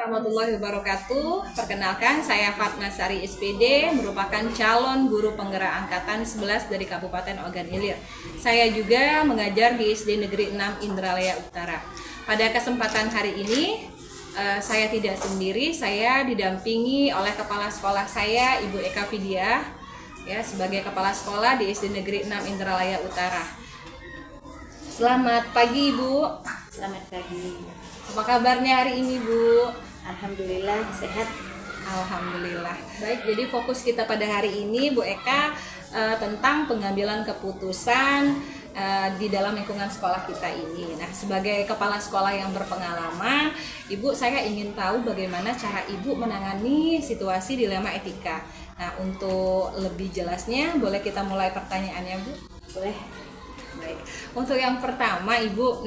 warahmatullahi wabarakatuh. Perkenalkan, saya Fatma Sari SPD, merupakan calon guru penggerak angkatan 11 dari Kabupaten Ogan Ilir. Saya juga mengajar di SD Negeri 6 Indralaya Utara. Pada kesempatan hari ini, saya tidak sendiri, saya didampingi oleh kepala sekolah saya, Ibu Eka Vidya, ya, sebagai kepala sekolah di SD Negeri 6 Indralaya Utara. Selamat pagi, Ibu. Selamat pagi. Apa kabarnya hari ini, Bu? Alhamdulillah sehat. Alhamdulillah. Baik, jadi fokus kita pada hari ini, Bu Eka, tentang pengambilan keputusan di dalam lingkungan sekolah kita ini. Nah, sebagai kepala sekolah yang berpengalaman, Ibu, saya ingin tahu bagaimana cara Ibu menangani situasi dilema etika. Nah, untuk lebih jelasnya, boleh kita mulai pertanyaannya, Bu? Boleh. Baik. Untuk yang pertama, Ibu,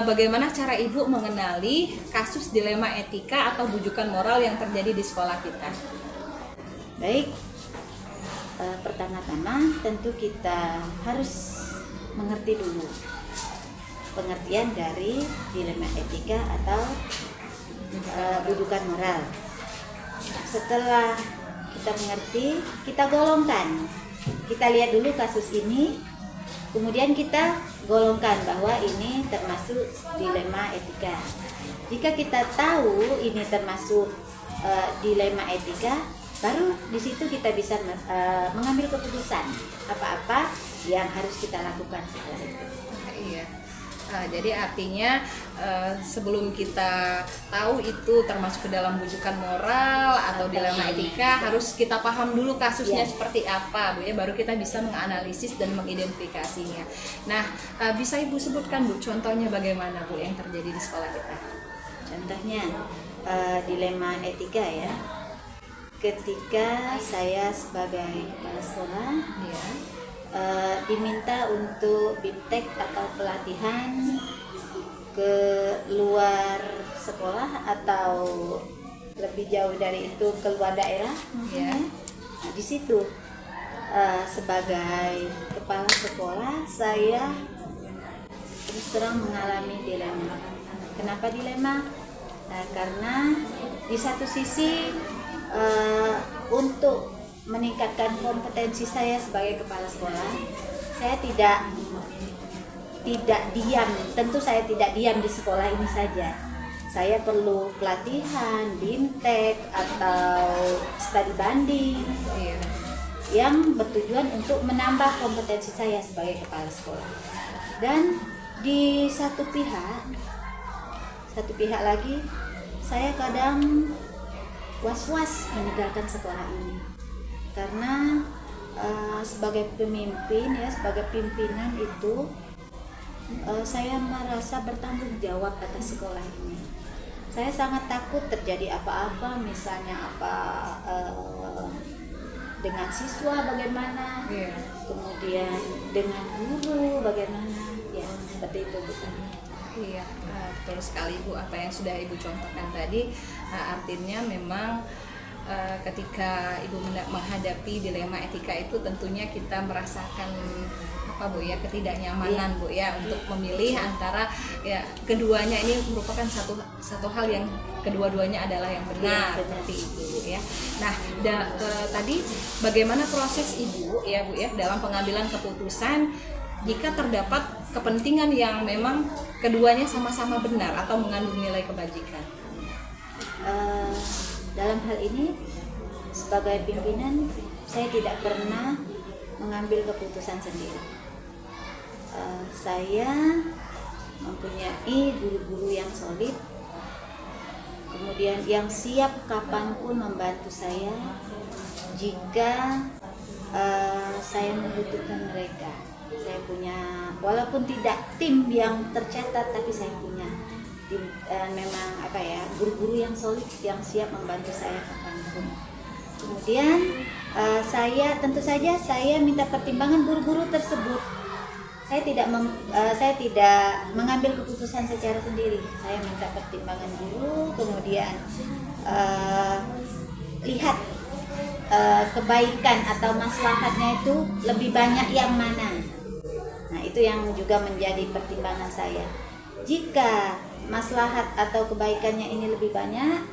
bagaimana cara Ibu mengenali kasus dilema etika atau bujukan moral yang terjadi di sekolah kita? Baik. Pertama-tama tentu kita harus mengerti dulu pengertian dari dilema etika atau bujukan moral. Setelah kita mengerti, kita golongkan. Kita lihat dulu kasus ini, kemudian kita golongkan bahwa ini termasuk dilema etika. Jika kita tahu ini termasuk dilema etika, baru di situ kita bisa mengambil keputusan apa-apa yang harus kita lakukan setelah itu. Iya. Jadi artinya sebelum kita tahu itu termasuk ke dalam bujukan moral atau dilema etika, harus kita paham dulu kasusnya seperti apa, Bu, ya, baru kita bisa menganalisis dan mengidentifikasinya. Nah, bisa Ibu sebutkan, Bu, contohnya bagaimana, Bu, yang terjadi di sekolah kita? Contohnya dilema etika, ya. Ketika saya sebagai kepala sekolah, Ya. Diminta untuk biptek atau pelatihan ke luar sekolah atau lebih jauh dari itu ke luar daerah, Ya. Nah, di situ sebagai kepala sekolah saya terus terang mengalami dilema. Kenapa dilema? Karena di satu sisi untuk meningkatkan kompetensi saya sebagai kepala sekolah, saya tidak diam. Tentu saya tidak diam di sekolah ini saja. Saya perlu pelatihan, bimtek atau studi banding yang bertujuan untuk menambah kompetensi saya sebagai kepala sekolah. Dan di satu pihak lagi, saya kadang was-was meninggalkan sekolah ini. Karena sebagai pemimpin, ya, sebagai pimpinan itu saya merasa bertanggung jawab atas sekolah ini. Saya sangat takut terjadi apa-apa, misalnya dengan siswa bagaimana, kemudian dengan guru bagaimana, ya seperti itu misalnya. Iya, betul sekali, Bu, apa yang sudah Ibu contohkan tadi. Artinya memang ketika Ibu menghadapi dilema etika itu tentunya kita merasakan Bu, ya, ketidaknyamanan, Bu, ya, untuk memilih antara, ya, keduanya ini merupakan satu hal yang kedua-duanya adalah yang benar, seperti itu, Bu, ya. Nah, tadi bagaimana proses Ibu, ya, Bu, ya, dalam pengambilan keputusan jika terdapat kepentingan yang memang keduanya sama-sama benar atau mengandung nilai kebajikan? Dalam hal ini sebagai pimpinan saya tidak pernah mengambil keputusan sendiri. Saya mempunyai guru-guru yang solid, kemudian yang siap kapanpun membantu saya jika saya membutuhkan mereka. Saya punya, walaupun tidak tim yang tercatat, tapi saya punya tim, memang guru-guru yang solid yang siap membantu saya kapanpun. Kemudian tentu saja saya minta pertimbangan guru-guru tersebut. Saya tidak mengambil keputusan secara sendiri. Saya minta pertimbangan guru, kemudian lihat kebaikan atau maslahatnya itu lebih banyak yang mana. Nah, itu yang juga menjadi pertimbangan saya. Jika maslahat atau kebaikannya ini lebih banyak,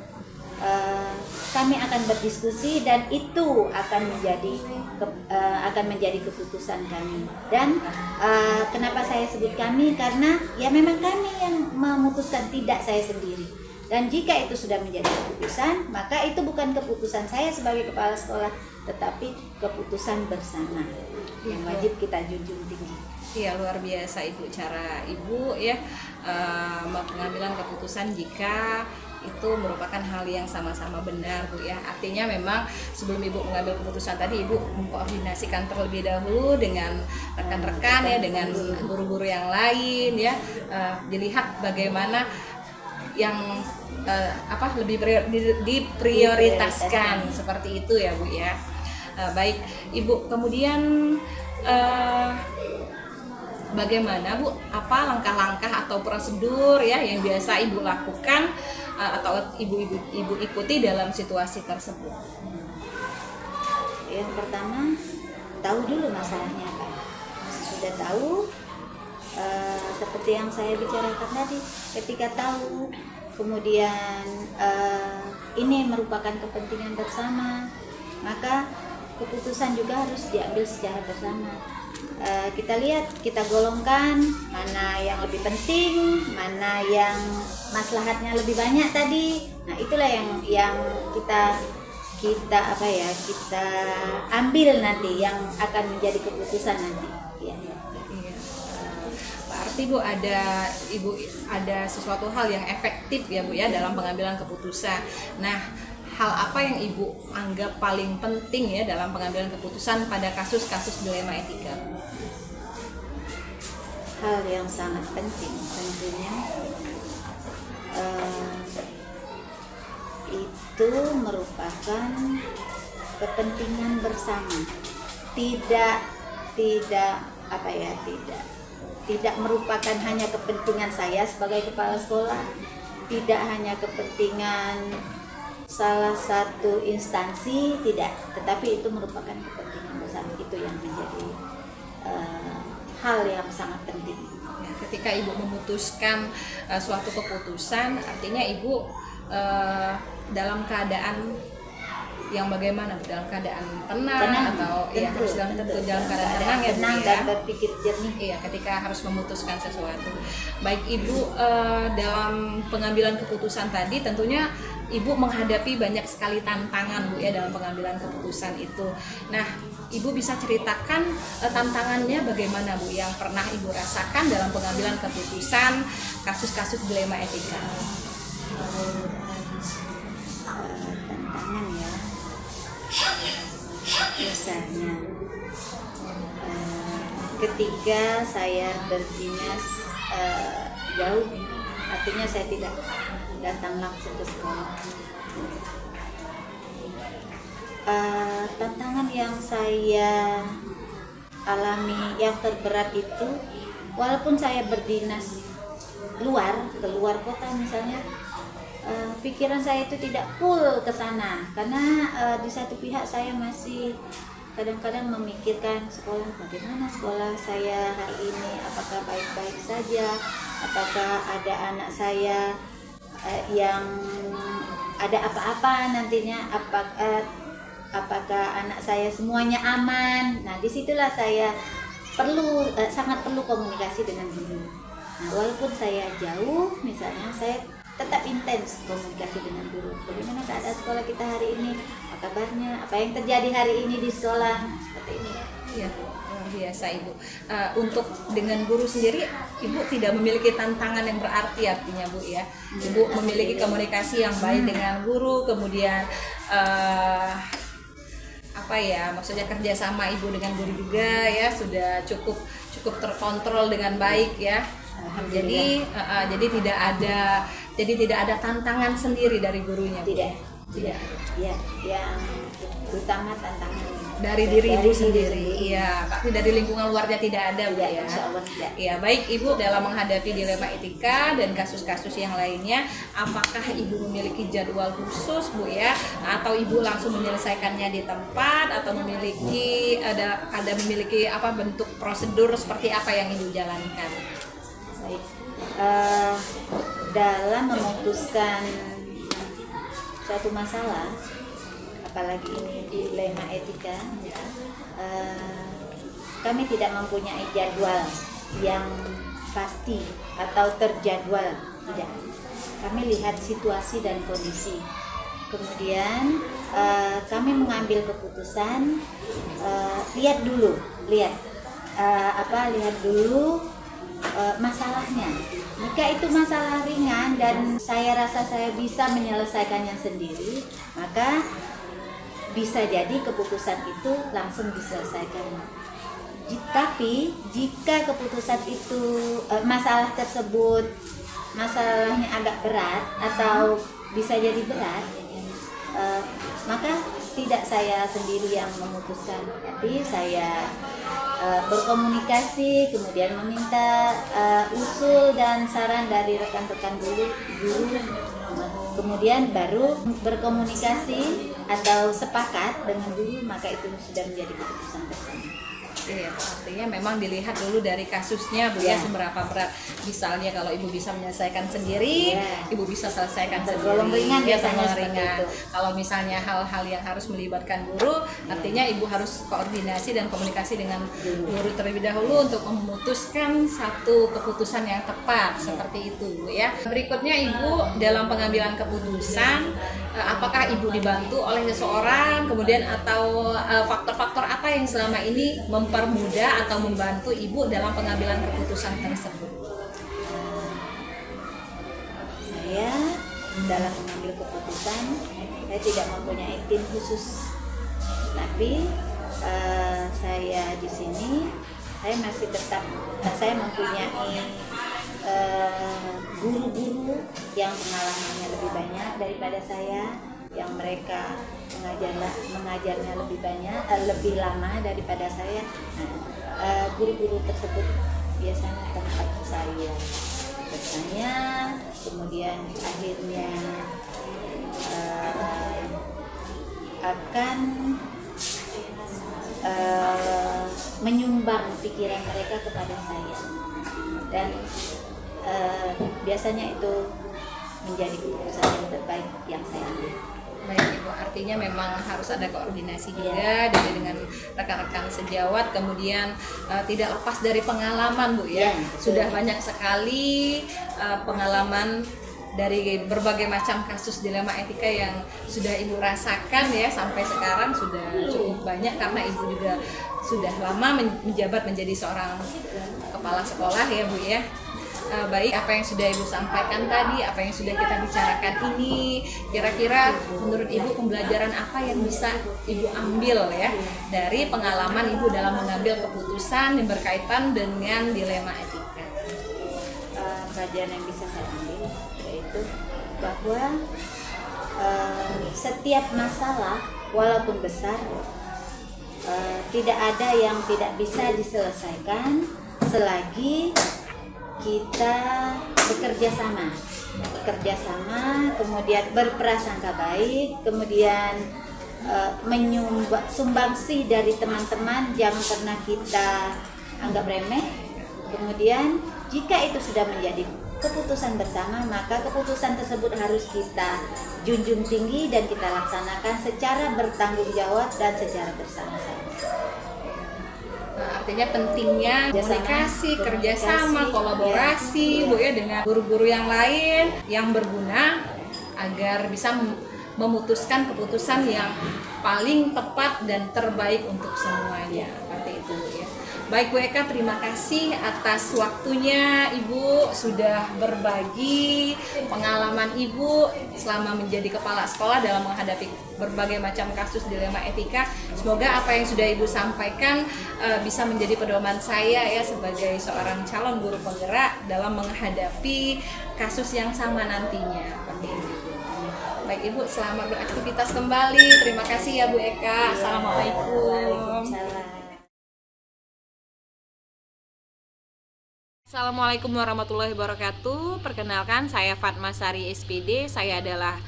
kami akan berdiskusi dan itu akan menjadi keputusan kami. Dan kenapa saya sebut kami, karena ya memang kami yang memutuskan, tidak saya sendiri. Dan jika itu sudah menjadi keputusan, maka itu bukan keputusan saya sebagai kepala sekolah, tetapi keputusan bersama yang wajib kita junjung tinggi. Iya, luar biasa Ibu, cara Ibu ya pengambilan keputusan jika itu merupakan hal yang sama-sama benar, Bu ya. Artinya memang sebelum Ibu mengambil keputusan tadi, Ibu mengkoordinasikan terlebih dahulu dengan rekan-rekan ya, dengan guru-guru yang lain ya, dilihat bagaimana yang lebih diprioritaskan seperti itu ya, Bu ya. Baik Ibu, kemudian bagaimana Bu, apa langkah-langkah atau prosedur ya yang biasa Ibu lakukan atau ibu ikuti dalam situasi tersebut? Yang pertama, tahu dulu masalahnya apa. Sudah tahu, seperti yang saya bicarakan tadi, ketika tahu kemudian ini merupakan kepentingan bersama, maka keputusan juga harus diambil secara bersama. Kita lihat, kita golongkan mana yang lebih penting, mana yang maslahatnya lebih banyak tadi. Nah, itulah yang kita ambil nanti, yang akan menjadi keputusan nanti. Ya. Berarti Bu, ada sesuatu hal yang efektif ya Bu ya dalam pengambilan keputusan. Nah, hal apa yang Ibu anggap paling penting ya dalam pengambilan keputusan pada kasus-kasus dilema etika? Hal yang sangat penting tentunya itu merupakan kepentingan bersama. Tidak merupakan hanya kepentingan saya sebagai kepala sekolah, tidak hanya kepentingan salah satu instansi, tidak, tetapi itu merupakan kepentingan bersama. Itu yang menjadi hal yang sangat penting. Ya, ketika Ibu memutuskan suatu keputusan, artinya Ibu dalam keadaan yang bagaimana? Dalam keadaan tenang atau ya harus dalam keadaan tenang ya, tenang Bu, dan ya? berpikir jernih. Iya, ketika harus memutuskan sesuatu. Baik Ibu, dalam pengambilan keputusan tadi tentunya Ibu menghadapi banyak sekali tantangan Bu ya dalam pengambilan keputusan itu. Nah, Ibu bisa ceritakan tantangannya bagaimana Bu yang pernah Ibu rasakan dalam pengambilan keputusan kasus-kasus dilema etika? Tantangan ya, biasanya ketika saya berdinas jauh, artinya saya tidak datang langsung ke sekolah. Tantangan yang saya alami yang terberat itu, walaupun saya berdinas keluar kota misalnya, pikiran saya itu tidak full ke sana, karena di satu pihak saya masih kadang-kadang memikirkan sekolah, bagaimana sekolah saya hari ini, apakah baik-baik saja, apakah ada anak saya yang ada apa-apa nantinya, apakah anak saya semuanya aman. Nah, disitulah saya sangat perlu komunikasi dengan guru. Nah, walaupun saya jauh, misalnya saya tetap intens komunikasi dengan guru. Bagaimana keadaan sekolah kita hari ini? Apa kabarnya? Apa yang terjadi hari ini di sekolah? Seperti ini. Iya, luar biasa Ibu. Untuk dengan guru sendiri, Ibu tidak memiliki tantangan yang berarti artinya Bu ya. Ibu memiliki komunikasi yang baik dengan guru, kemudian maksudnya kerjasama Ibu dengan guru juga ya sudah cukup terkontrol dengan baik ya. Jadi tidak ada tantangan sendiri dari gurunya. Tidak. Ya, yang utama tantangan dari diri Ibu sendiri. Iya, tapi dari lingkungan luarnya tidak ada Bu ya. Insya Allah tidak. Iya, baik Ibu, dalam menghadapi dilema etika dan kasus-kasus yang lainnya, apakah Ibu memiliki jadwal khusus Bu ya, atau Ibu langsung menyelesaikannya di tempat, atau memiliki bentuk prosedur seperti apa yang Ibu jalankan? Baik. Dalam memutuskan suatu masalah, apalagi ini dilema etika, kami tidak mempunyai jadwal yang pasti atau terjadwal, tidak. Kami lihat situasi dan kondisi, kemudian kami mengambil keputusan. Lihat dulu masalahnya. Jika itu masalah ringan dan saya rasa saya bisa menyelesaikannya sendiri, maka bisa jadi keputusan itu langsung diselesaikan. Tapi jika keputusan itu masalah tersebut masalahnya agak berat atau bisa jadi berat, maka tidak saya sendiri yang memutuskan, tapi saya berkomunikasi, kemudian meminta usul dan saran dari rekan-rekan guru, kemudian baru berkomunikasi atau sepakat dengan guru, maka itu sudah menjadi keputusan bersama. Iya, artinya memang dilihat dulu dari kasusnya, Bu, ya, seberapa berat. Misalnya kalau Ibu bisa menyelesaikan sendiri, Ibu bisa selesaikan tergolong sendiri. ringan, Ya, biasanya tergolong seperti ringan. itu. Kalau misalnya hal-hal yang harus melibatkan guru, artinya Ibu harus koordinasi dan komunikasi dengan guru terlebih dahulu untuk memutuskan satu keputusan yang tepat, seperti itu, Bu, ya. Berikutnya Ibu dalam pengambilan keputusan, apakah Ibu dibantu oleh seseorang, kemudian atau faktor-faktor apa yang selama ini mempermudah atau membantu Ibu dalam pengambilan keputusan tersebut? Saya dalam mengambil keputusan, saya tidak mempunyai tim khusus, tapi saya di sini saya masih tetap saya mempunyai guru-guru yang pengalamannya lebih banyak daripada saya, yang mereka mengajarnya lebih banyak, lebih lama daripada saya. Nah, guru-guru tersebut biasanya tempat saya bertanya, kemudian akhirnya akan menyumbang pikiran mereka kepada saya, dan biasanya itu menjadi keputusan yang terbaik yang saya ambil. Baik, Ibu, artinya memang harus ada koordinasi juga dengan rekan-rekan sejawat, kemudian tidak lepas dari pengalaman, Bu, ya. Sudah banyak sekali pengalaman dari berbagai macam kasus dilema etika yang sudah Ibu rasakan, ya, sampai sekarang sudah cukup banyak karena Ibu juga sudah lama menjabat menjadi seorang kepala sekolah, ya, Bu, ya. Baik, apa yang sudah Ibu sampaikan tadi, apa yang sudah kita bicarakan ini, kira-kira menurut Ibu pembelajaran apa yang bisa Ibu ambil, ya, dari pengalaman Ibu dalam mengambil keputusan yang berkaitan dengan dilema etika? Pelajaran yang bisa saya ambil yaitu bahwa setiap masalah walaupun besar, tidak ada yang tidak bisa diselesaikan selagi kita bekerja sama, kemudian berprasangka baik, kemudian sumbangsi dari teman-teman jangan pernah kita anggap remeh. Kemudian jika itu sudah menjadi keputusan bersama, maka keputusan tersebut harus kita junjung tinggi dan kita laksanakan secara bertanggung jawab dan secara bersama-sama. Artinya pentingnya komunikasi, kerjasama, kolaborasi, Bu, ya, dengan guru-guru yang lain yang berguna agar bisa memutuskan keputusan yang paling tepat dan terbaik untuk semuanya. Seperti itu, Bu, ya. Baik, Bu Eka, terima kasih atas waktunya Ibu sudah berbagi pengalaman Ibu selama menjadi kepala sekolah dalam menghadapi berbagai macam kasus dilema etika. Semoga apa yang sudah Ibu sampaikan bisa menjadi pedoman saya, ya, sebagai seorang calon guru penggerak dalam menghadapi kasus yang sama nantinya. Seperti ini. Baik, Ibu, selamat beraktivitas kembali. Terima kasih, ya, Bu Eka. Assalamualaikum. Assalamualaikum warahmatullahi wabarakatuh. Perkenalkan, saya Fatma Sari SPD. Saya adalah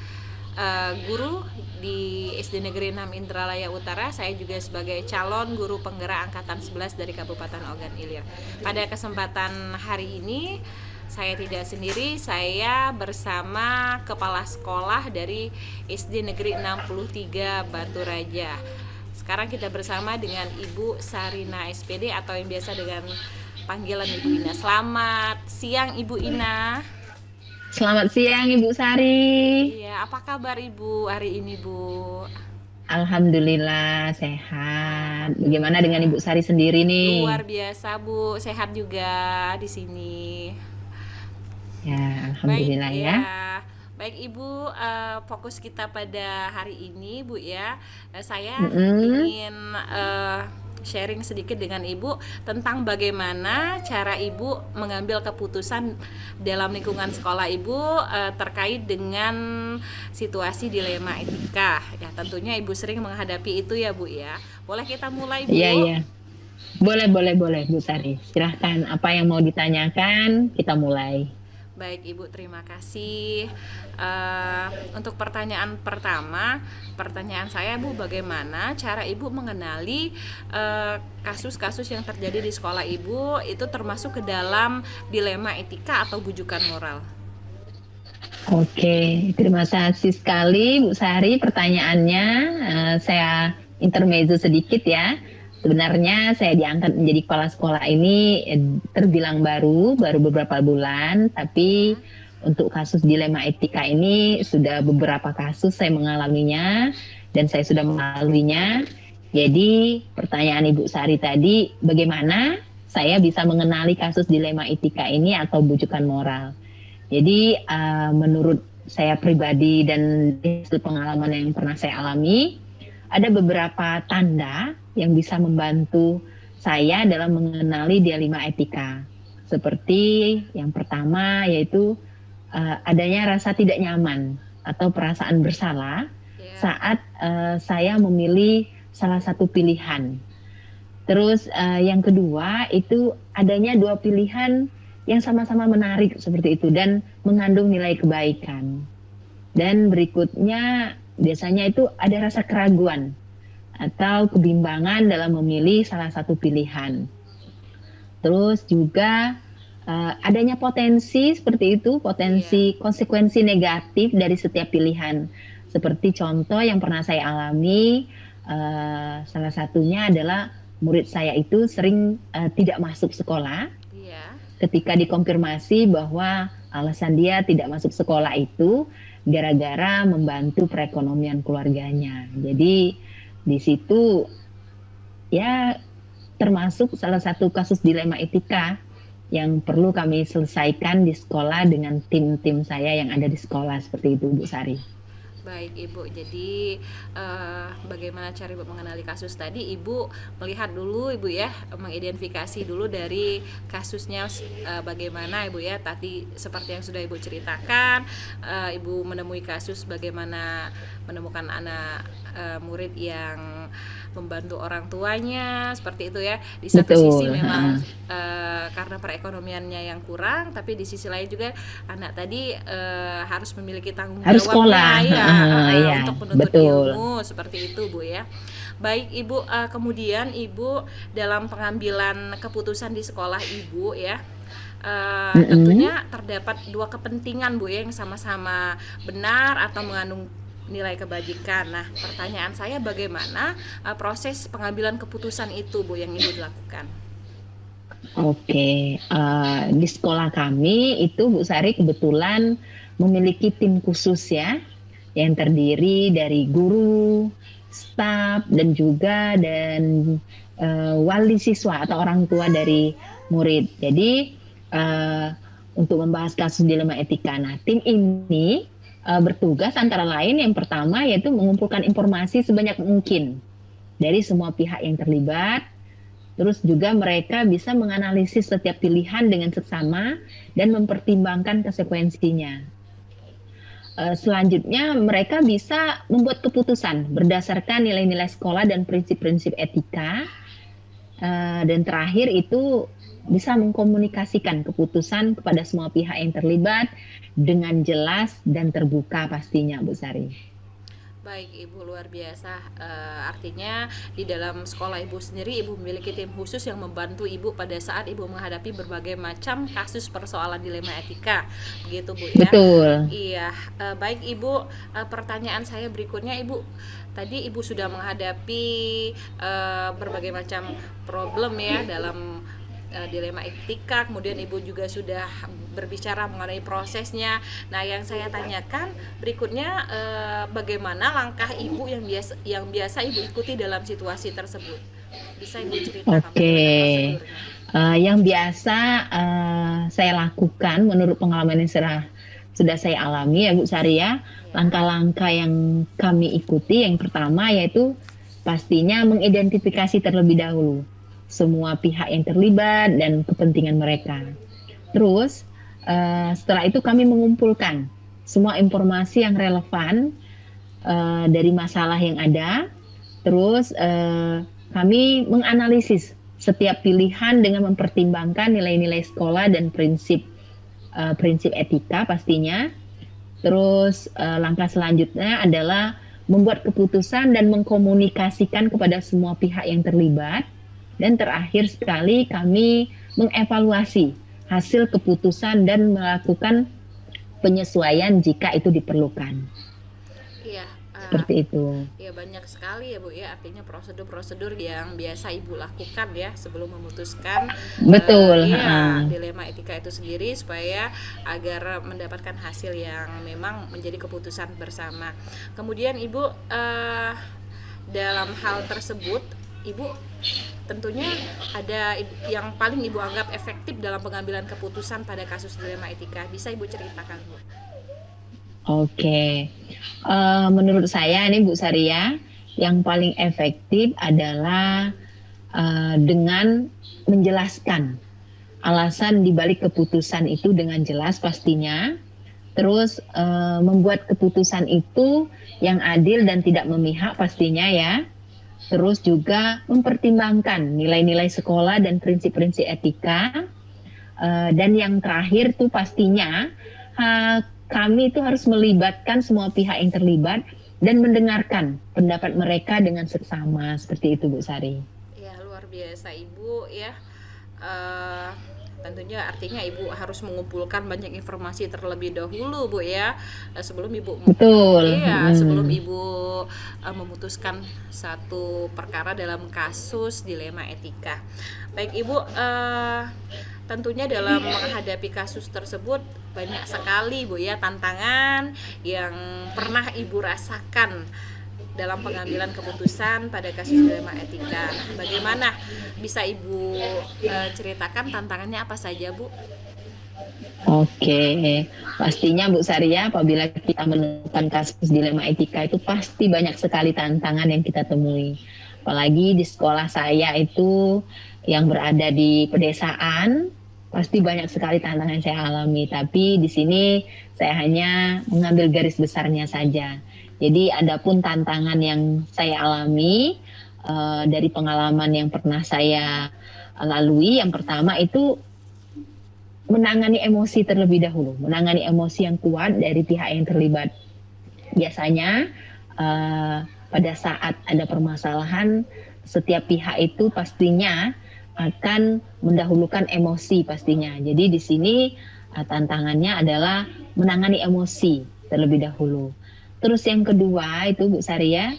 guru di SD Negeri 6 Indralaya Utara. Saya juga sebagai calon guru penggerak angkatan 11 dari Kabupaten Ogan Ilir. Pada kesempatan hari ini saya tidak sendiri, saya bersama kepala sekolah dari SD Negeri 63 Batu Raja. Sekarang kita bersama dengan Ibu Sarina SPD atau yang biasa dengan panggilan Ibu Ina. Selamat siang Ibu Ina. Selamat siang Ibu Sari. Iya, apa kabar Ibu hari ini Bu? Alhamdulillah sehat. Bagaimana dengan Ibu Sari sendiri nih? Luar biasa Bu, sehat juga di sini. Ya, alhamdulillah Baik, ya. Baik Ibu, fokus kita pada hari ini Bu ya. Saya Mm-mm. ingin sharing sedikit dengan Ibu tentang bagaimana cara Ibu mengambil keputusan dalam lingkungan sekolah Ibu terkait dengan situasi dilema etika. Ya, tentunya Ibu sering menghadapi itu ya Bu ya. Boleh kita mulai Bu? Iya, iya. Boleh Bu Sari. Silahkan apa yang mau ditanyakan, kita mulai. Baik Ibu, terima kasih. Untuk pertanyaan pertama, pertanyaan saya Bu, bagaimana cara Ibu mengenali kasus-kasus yang terjadi di sekolah Ibu itu termasuk ke dalam dilema etika atau bujukan moral? Oke, terima kasih sekali Bu Sari pertanyaannya. Saya intermezzo sedikit ya. Sebenarnya saya diangkat menjadi kepala sekolah ini terbilang baru beberapa bulan, tapi untuk kasus dilema etika ini sudah beberapa kasus saya mengalaminya dan saya sudah melaluinya. Jadi pertanyaan Ibu Sari tadi, bagaimana saya bisa mengenali kasus dilema etika ini atau bujukan moral? Jadi menurut saya pribadi dan hasil pengalaman yang pernah saya alami, ada beberapa tanda yang bisa membantu saya dalam mengenali dilema etika. Seperti yang pertama yaitu adanya rasa tidak nyaman atau perasaan bersalah saat saya memilih salah satu pilihan. Terus yang kedua itu adanya dua pilihan yang sama-sama menarik seperti itu dan mengandung nilai kebaikan. Dan berikutnya biasanya itu ada rasa keraguan atau kebimbangan dalam memilih salah satu pilihan. Terus juga adanya potensi seperti itu, potensi konsekuensi negatif dari setiap pilihan. Seperti contoh yang pernah saya alami, salah satunya adalah murid saya itu sering tidak masuk sekolah. Ketika dikonfirmasi bahwa alasan dia tidak masuk sekolah itu gara-gara membantu perekonomian keluarganya. Jadi di situ ya termasuk salah satu kasus dilema etika yang perlu kami selesaikan di sekolah dengan tim-tim saya yang ada di sekolah seperti itu Bu Sari. Baik Ibu, jadi bagaimana cara Ibu mengenali kasus tadi? Ibu melihat dulu Ibu ya, mengidentifikasi dulu dari kasusnya bagaimana Ibu ya. Tadi seperti yang sudah Ibu ceritakan, Ibu menemui kasus bagaimana menemukan anak murid yang membantu orang tuanya seperti itu ya. Di satu sisi memang karena perekonomiannya yang kurang, tapi di sisi lain juga anak tadi harus memiliki tanggung jawabnya untuk menuntut ilmu seperti itu Bu ya. Baik Ibu, kemudian Ibu dalam pengambilan keputusan di sekolah Ibu ya, tentunya terdapat dua kepentingan Bu ya yang sama-sama benar atau mengandung nilai kebajikan. Nah, pertanyaan saya bagaimana proses pengambilan keputusan itu Bu yang Ibu lakukan? Oke, di sekolah kami itu Bu Sari kebetulan memiliki tim khusus ya, yang terdiri dari guru, staf, dan juga wali siswa atau orang tua dari murid. Jadi untuk membahas kasus dilema etika, nah tim ini bertugas antara lain yang pertama yaitu mengumpulkan informasi sebanyak mungkin dari semua pihak yang terlibat. Terus juga mereka bisa menganalisis setiap pilihan dengan seksama dan mempertimbangkan konsekuensinya. Selanjutnya mereka bisa membuat keputusan berdasarkan nilai-nilai sekolah dan prinsip-prinsip etika. Dan terakhir itu bisa mengkomunikasikan keputusan kepada semua pihak yang terlibat dengan jelas dan terbuka pastinya Bu Sari. Baik Ibu, luar biasa. Artinya di dalam sekolah Ibu sendiri Ibu memiliki tim khusus yang membantu Ibu pada saat Ibu menghadapi berbagai macam kasus persoalan dilema etika, begitu Bu ya. Betul. Iya, baik Ibu. Pertanyaan saya berikutnya Ibu, tadi Ibu sudah menghadapi berbagai macam problem ya dalam dilema etika, kemudian Ibu juga sudah berbicara mengenai prosesnya. Nah, yang saya tanyakan berikutnya, bagaimana langkah Ibu yang biasa Ibu ikuti dalam situasi tersebut? Bisa Ibu ceritakan Oke. bagaimana prosedurnya? Yang biasa saya lakukan menurut pengalaman yang sudah saya alami ya Bu Sari ya, langkah-langkah yang kami ikuti yang pertama yaitu pastinya mengidentifikasi terlebih dahulu semua pihak yang terlibat dan kepentingan mereka. Terus setelah itu kami mengumpulkan semua informasi yang relevan dari masalah yang ada. Terus kami menganalisis setiap pilihan dengan mempertimbangkan nilai-nilai sekolah dan prinsip etika pastinya. Terus langkah selanjutnya adalah membuat keputusan dan mengkomunikasikan kepada semua pihak yang terlibat. Dan terakhir sekali kami mengevaluasi hasil keputusan dan melakukan penyesuaian jika itu diperlukan. Iya, Seperti itu. ya banyak sekali ya Bu ya, artinya prosedur-prosedur yang biasa Ibu lakukan ya sebelum memutuskan Betul. dilema etika itu sendiri supaya agar mendapatkan hasil yang memang menjadi keputusan bersama. Kemudian Ibu, dalam hal tersebut Ibu tentunya ada yang paling Ibu anggap efektif dalam pengambilan keputusan pada kasus dilema etika. Bisa Ibu ceritakan Bu? Oke. Menurut saya nih Bu Saria, yang paling efektif adalah dengan menjelaskan alasan dibalik keputusan itu dengan jelas pastinya. Terus membuat keputusan itu yang adil dan tidak memihak pastinya ya. Terus juga mempertimbangkan nilai-nilai sekolah dan prinsip-prinsip etika. Dan yang terakhir tuh pastinya kami itu harus melibatkan semua pihak yang terlibat dan mendengarkan pendapat mereka dengan seksama, seperti itu Bu Sari. Ya, luar biasa Ibu ya. Tentunya artinya Ibu harus mengumpulkan banyak informasi terlebih dahulu Bu ya, sebelum Ibu Betul. sebelum Ibu memutuskan satu perkara dalam kasus dilema etika. Baik Ibu, tentunya dalam menghadapi kasus tersebut banyak sekali Bu ya tantangan yang pernah Ibu rasakan dalam pengambilan keputusan pada kasus dilema etika. Nah, bagaimana bisa Ibu ceritakan tantangannya apa saja Bu? Oke, pastinya Bu Saria apabila kita menemukan kasus dilema etika itu pasti banyak sekali tantangan yang kita temui. Apalagi di sekolah saya itu yang berada di pedesaan, pasti banyak sekali tantangan yang saya alami. Tapi di sini saya hanya mengambil garis besarnya saja. Jadi adapun tantangan yang saya alami dari pengalaman yang pernah saya lalui, yang pertama itu menangani emosi terlebih dahulu, menangani emosi yang kuat dari pihak yang terlibat. Biasanya pada saat ada permasalahan, setiap pihak itu pastinya akan mendahulukan emosi pastinya. Jadi di sini tantangannya adalah menangani emosi terlebih dahulu. Terus yang kedua itu Bu Saria,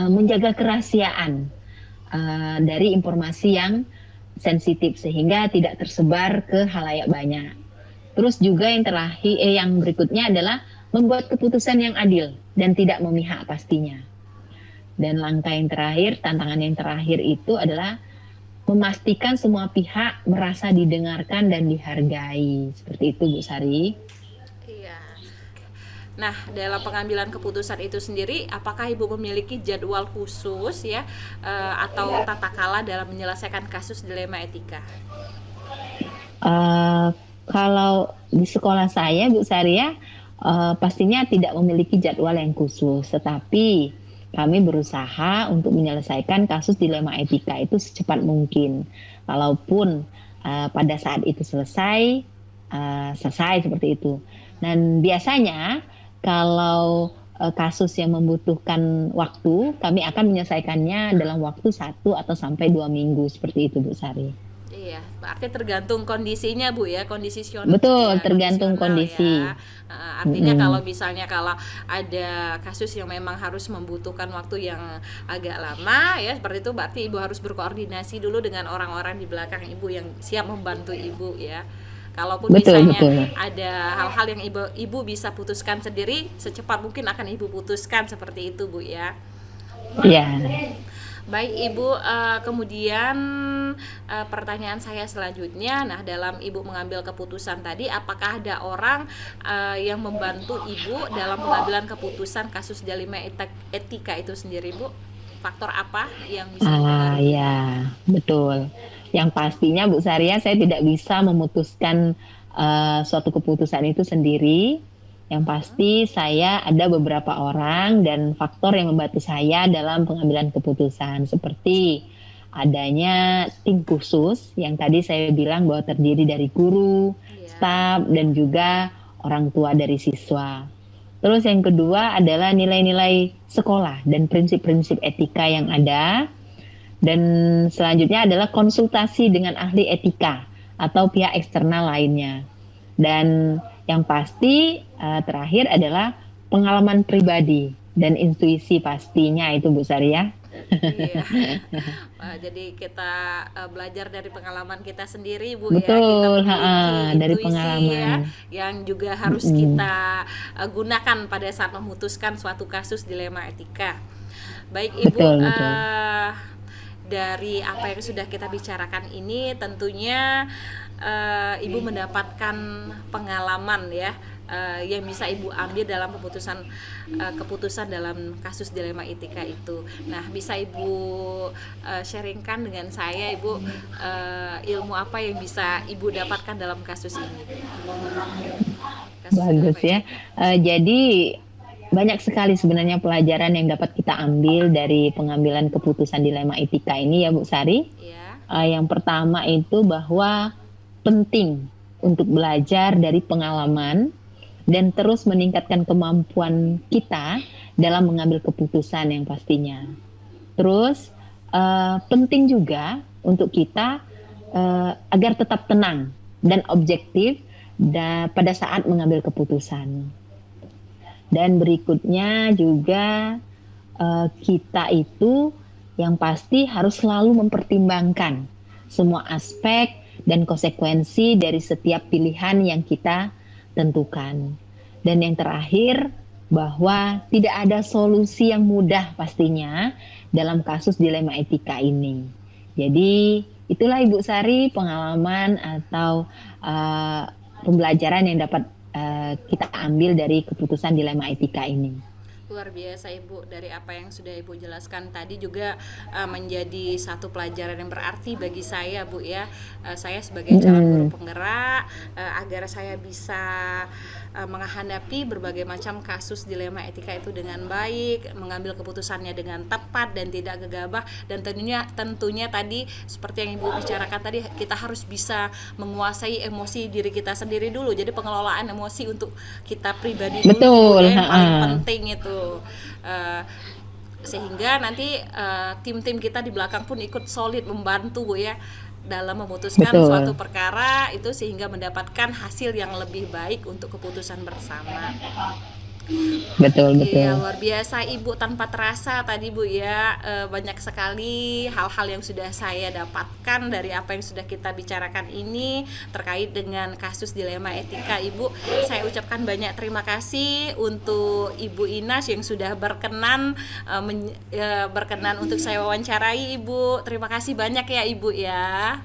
menjaga kerahasiaan dari informasi yang sensitif sehingga tidak tersebar ke halayak banyak. Terus juga yang terakhir, yang berikutnya adalah membuat keputusan yang adil dan tidak memihak pastinya. Dan langkah yang terakhir, tantangan yang terakhir itu adalah memastikan semua pihak merasa didengarkan dan dihargai. Seperti itu Bu Sari. Iya. Nah, dalam pengambilan keputusan itu sendiri, apakah Ibu memiliki jadwal khusus ya atau tata kala dalam menyelesaikan kasus dilema etika? Kalau di sekolah saya Bu Saria pastinya tidak memiliki jadwal yang khusus, tetapi kami berusaha untuk menyelesaikan kasus dilema etika itu secepat mungkin. Kalaupun pada saat itu selesai seperti itu. Dan biasanya kalau kasus yang membutuhkan waktu, kami akan menyelesaikannya dalam waktu 1 atau sampai 2 minggu seperti itu, Bu Sari. Iya, berarti tergantung kondisinya Bu ya, Betul, tergantung kondisional kondisi. ya. Artinya kalau misalnya kalau ada kasus yang memang harus membutuhkan waktu yang agak lama ya, seperti itu berarti Ibu harus berkoordinasi dulu dengan orang-orang di belakang Ibu yang siap membantu Ibu ya. Kalaupun Betul, misalnya betul. ada hal-hal yang ibu bisa putuskan sendiri, secepat mungkin akan Ibu putuskan seperti itu Bu ya. Iya. Baik Ibu, kemudian pertanyaan saya selanjutnya, nah dalam Ibu mengambil keputusan tadi, apakah ada orang yang membantu Ibu dalam pengambilan keputusan kasus dilema etika itu sendiri Bu? Faktor apa yang bisa mempengaruhi? Ya, betul. Yang pastinya Bu Saria, saya tidak bisa memutuskan suatu keputusan itu sendiri. Yang pasti saya ada beberapa orang dan faktor yang membantu saya dalam pengambilan keputusan, seperti adanya tim khusus yang tadi saya bilang bahwa terdiri dari guru, staf, dan juga orang tua dari siswa. Terus yang kedua adalah nilai-nilai sekolah dan prinsip-prinsip etika yang ada. Dan selanjutnya adalah konsultasi dengan ahli etika atau pihak eksternal lainnya. Dan yang pasti terakhir adalah pengalaman pribadi dan intuisi pastinya itu Bu Saria. Iya. Jadi kita belajar dari pengalaman kita sendiri Bu. Betul, ya, kita memiliki dari intuisi pengalaman ya, yang juga harus kita gunakan pada saat memutuskan suatu kasus dilema etika. Baik Ibu, betul. dari apa yang sudah kita bicarakan ini tentunya Ibu mendapatkan pengalaman ya, yang bisa Ibu ambil dalam keputusan dalam kasus dilema etika itu. Nah, bisa Ibu sharingkan dengan saya Ibu, ilmu apa yang bisa Ibu dapatkan dalam kasus ini? Bagus ya. Jadi banyak sekali sebenarnya pelajaran yang dapat kita ambil dari pengambilan keputusan dilema etika ini ya Bu Sari. Ya. Yang pertama itu bahwa penting untuk belajar dari pengalaman dan terus meningkatkan kemampuan kita dalam mengambil keputusan yang pastinya. Terus penting juga untuk kita agar tetap tenang dan objektif pada saat mengambil keputusan. Dan berikutnya juga kita itu yang pasti harus selalu mempertimbangkan semua aspek dan konsekuensi dari setiap pilihan yang kita tentukan. Dan yang terakhir, bahwa tidak ada solusi yang mudah pastinya dalam kasus dilema etika ini. Jadi itulah Ibu Sari pengalaman atau pembelajaran yang dapat kita ambil dari keputusan dilema etika ini. Luar biasa Ibu, dari apa yang sudah Ibu jelaskan tadi juga menjadi satu pelajaran yang berarti bagi saya Bu ya. Saya sebagai calon guru penggerak, agar saya bisa menghadapi berbagai macam kasus dilema etika itu dengan baik, mengambil keputusannya dengan tepat dan tidak gegabah, dan tentunya tadi seperti yang Ibu bicarakan tadi, kita harus bisa menguasai emosi diri kita sendiri dulu. Jadi pengelolaan emosi untuk kita pribadi dulu. Betul, Bu, yang paling penting itu. Sehingga nanti tim-tim kita di belakang pun ikut solid membantu Bu ya dalam memutuskan suatu perkara itu, sehingga mendapatkan hasil yang lebih baik untuk keputusan bersama. Betul. Iya, luar biasa Ibu, tanpa terasa tadi Bu ya, banyak sekali hal-hal yang sudah saya dapatkan dari apa yang sudah kita bicarakan ini terkait dengan kasus dilema etika Ibu. Saya ucapkan banyak terima kasih untuk Ibu Inas yang sudah berkenan untuk saya wawancarai Ibu. Terima kasih banyak ya Ibu ya.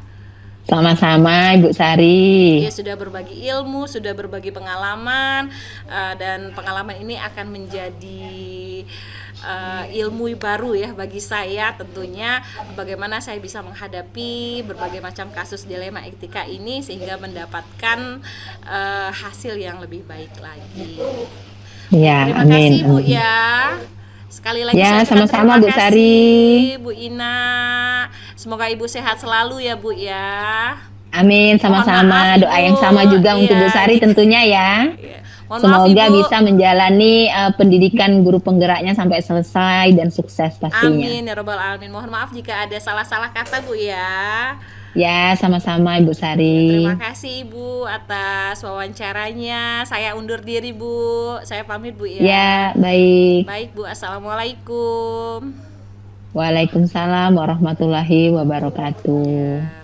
Sama-sama Ibu Sari. Ya, sudah berbagi ilmu, sudah berbagi pengalaman, dan pengalaman ini akan menjadi ilmu baru ya bagi saya tentunya, bagaimana saya bisa menghadapi berbagai macam kasus dilema etika ini sehingga mendapatkan hasil yang lebih baik lagi. Ya, terima kasih Bu ya. Sekali lagi ya, saya sama-sama Bu Sari. Bu Ina. Semoga Ibu sehat selalu ya Bu ya. Amin, sama-sama. Doa yang sama juga untuk Bu Sari tentunya ya. Mohon maaf Semoga Ibu. bisa menjalani pendidikan guru penggeraknya sampai selesai dan sukses pastinya. Amin ya robbal alamin. Mohon maaf jika ada salah-salah kata Bu ya. Ya, sama-sama Ibu Terima Sari. kasih Ibu atas wawancaranya. Saya undur diri Bu. Saya pamit Bu ya. Ya, baik. Baik Bu, assalamualaikum. Waalaikumsalam warahmatullahi wabarakatuh. Ya.